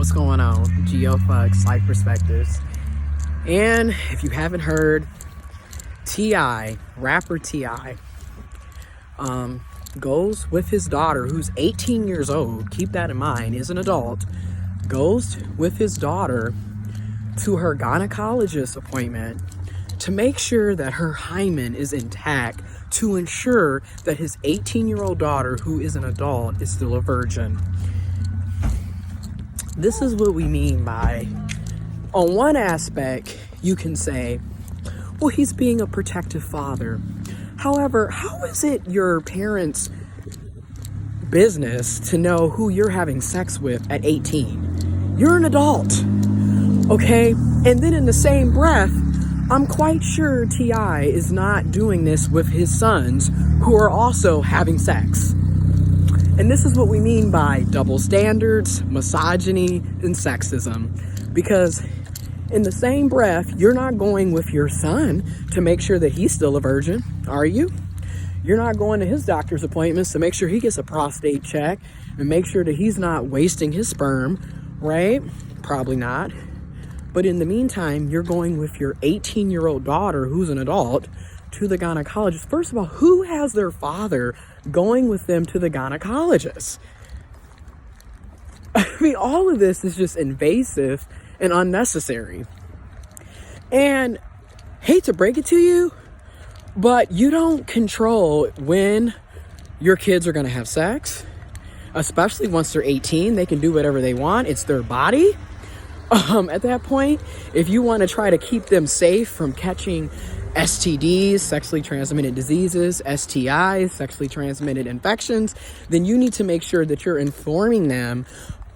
what's going on? GeoFucks, Life Perspectives. And if you haven't heard, rapper T.I., goes with his daughter, who's 18 years old, keep that in mind, is an adult, goes with his daughter to her gynecologist appointment to make sure that her hymen is intact, to ensure that his 18-year-old daughter, who is an adult, is still a virgin. This is what we mean by, on one aspect, you can say, well, he's being a protective father. However, how is it your parents' business to know who you're having sex with at 18? You're an adult, okay? And then in the same breath, I'm quite sure T.I. is not doing this with his sons, who are also having sex. And this is what we mean by double standards, misogyny, and sexism. Because in the same breath, you're not going with your son to make sure that he's still a virgin, are you? You're not going to his doctor's appointments to make sure he gets a prostate check and make sure that he's not wasting his sperm, right? Probably not. But in the meantime, you're going with your 18-year-old daughter, who's an adult, to the gynecologist. First of all, who has their father going with them to the gynecologist? I mean, all of this is just invasive and unnecessary. And hate to break it to you, but you don't control when your kids are going to have sex, especially once they're 18. They can do whatever they want. It's their body. At that point, if you want to try to keep them safe from catching STDs, sexually transmitted diseases, STIs, sexually transmitted infections, then you need to make sure that you're informing them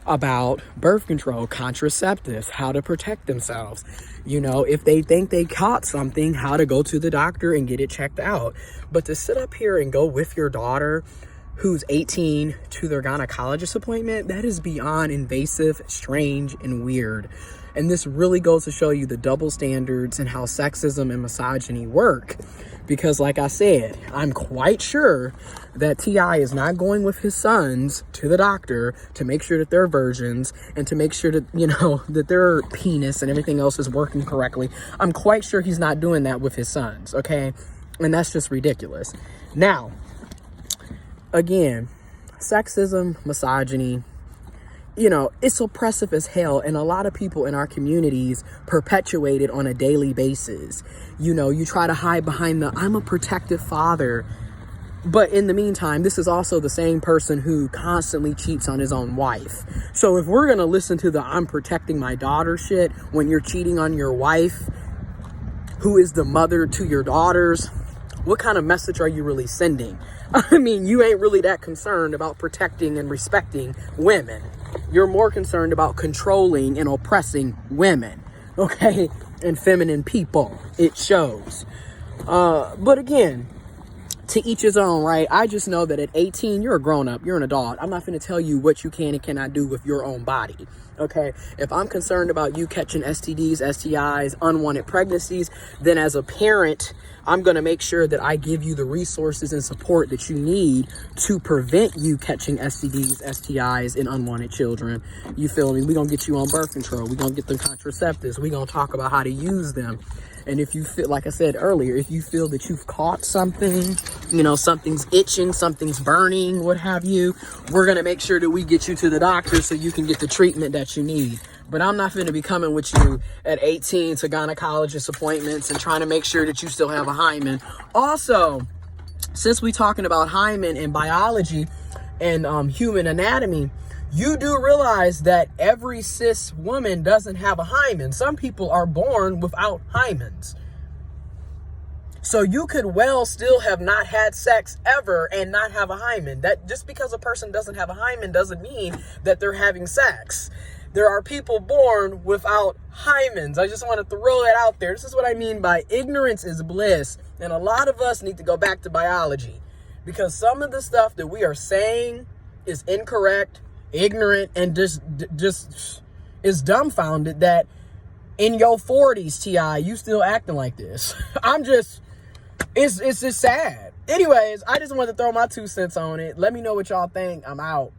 about birth control, contraceptives, how to protect themselves. You know, if they think they caught something, how to go to the doctor and get it checked out. But to sit up here and go with your daughter, who's 18, to their gynecologist appointment, that is beyond invasive, strange, and weird. And this really goes to show you the double standards and how sexism and misogyny work. Because like I said, I'm quite sure that T.I. is not going with his sons to the doctor to make sure that they're virgins and to make sure that, you know, that their penis and everything else is working correctly. I'm quite sure he's not doing that with his sons, okay? And that's just ridiculous. Now, again, sexism, misogyny, you know, it's oppressive as hell. And a lot of people in our communities perpetuate it on a daily basis. You know, you try to hide behind the, I'm a protective father. But in the meantime, this is also the same person who constantly cheats on his own wife. So if we're going to listen to the I'm protecting my daughter shit when you're cheating on your wife, who is the mother to your daughters, what kind of message are you really sending? I mean, you ain't really that concerned about protecting and respecting women. You're more concerned about controlling and oppressing women, okay? And feminine people. It shows. But again, to each his own, right? I just know that at 18, you're a grown-up. You're an adult. I'm not going to tell you what you can and cannot do with your own body, okay? If I'm concerned about you catching STDs, STIs, unwanted pregnancies, then as a parent, I'm going to make sure that I give you the resources and support that you need to prevent you catching STDs, STIs, and unwanted children. You feel me? We're going to get you on birth control. We're going to get them contraceptives. We're going to talk about how to use them. And if you feel, like I said earlier, if you feel that you've caught something, you know, something's itching, something's burning, what have you, we're going to make sure that we get you to the doctor so you can get the treatment that you need. But I'm not going to be coming with you at 18 to gynecologist appointments and trying to make sure that you still have a hymen. Also, since we're talking about hymen and biology and human anatomy, you do realize that every cis woman doesn't have a hymen. Some people are born without hymens. So you could well still have not had sex ever and not have a hymen. That just because a person doesn't have a hymen doesn't mean that they're having sex. There are people born without hymens. I just want to throw that out there. This is what I mean by ignorance is bliss. And a lot of us need to go back to biology, because some of the stuff that we are saying is incorrect, ignorant, and just is dumbfounded that in your 40s, T.I., you still acting like this. It's just sad. Anyways, I just wanted to throw my 2 cents on it. Let me know what y'all think. I'm out.